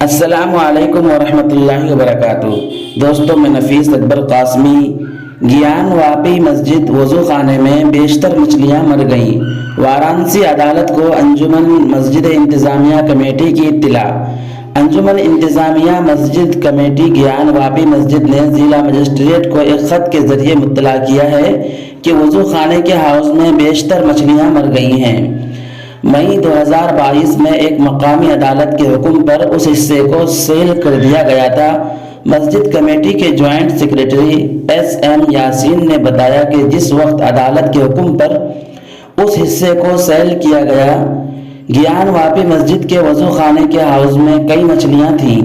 السلام علیکم ورحمۃ اللہ وبرکاتہ۔ دوستوں، میں نفیس اکبر قاسمی۔ گیان واپی مسجد وضو خانے میں بیشتر مچھلیاں مر گئیں۔ وارانسی عدالت کو انجمن مسجد انتظامیہ کمیٹی کی اطلاع۔ انجمن انتظامیہ مسجد کمیٹی گیان واپی مسجد نے ضلع مجسٹریٹ کو ایک خط کے ذریعے مطلع کیا ہے کہ وضو خانے کے حوض میں بیشتر مچھلیاں مر گئی ہیں۔ مئی 2022 میں ایک مقامی عدالت کے حکم پر اس حصے کو سیل کر دیا گیا تھا۔ مسجد کمیٹی کے joint secretary S M Yasin نے بتایا کہ جس وقت عدالت کے حکم پر اس حصے کو سیل کیا گیا، گیان واپی مسجد کے وضو خانے کے حوض میں کئی مچھلیاں تھیں۔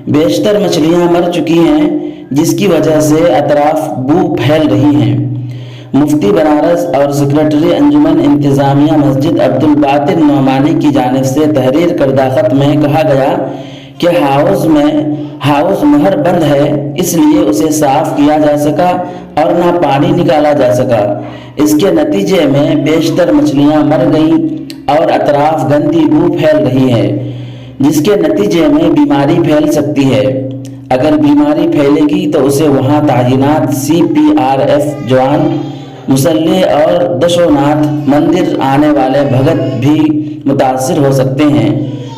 بیشتر مچھلیاں مر چکی ہیں، جس کی وجہ سے اطراف بو پھیل رہی ہیں۔ مفتی بنارس اور سیکریٹری انجمن انتظامیہ مسجد عبدالباطن نعمانی کی جانب سے تحریر کردہ خط میں کہا گیا کہ حوض مہر بند ہے، اس لیے اسے صاف کیا جا سکا اور نہ پانی نکالا جا سکا۔ اس کے نتیجے میں بیشتر مچھلیاں مر گئیں اور اطراف گندی بو پھیل رہی ہے، جس کے نتیجے میں بیماری پھیل سکتی ہے۔ اگر بیماری پھیلے گی تو اسے وہاں تعینات CPRF جوان، مسلح اور دشونات مندر آنے والے بھگت بھی متاثر ہو سکتے ہیں۔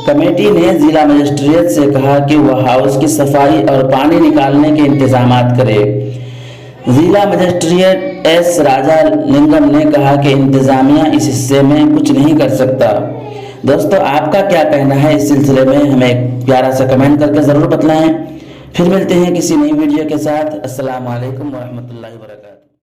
کمیٹی نے ضلع مجسٹریٹ سے کہا کہ وہ حوض کی صفائی اور پانی نکالنے کے انتظامات کرے۔ ضلع مجسٹریٹ ایس راجا لنگم نے کہا کہ انتظامیہ اس حصے میں کچھ نہیں کر سکتا۔ دوستو، آپ کا کیا کہنا ہے اس سلسلے میں؟ ہمیں پیارا سا کمنٹ کر کے ضرور بتلائیں۔ پھر ملتے ہیں کسی نئی ویڈیو کے ساتھ۔ السلام علیکم ورحمۃ اللہ وبرکاتہ۔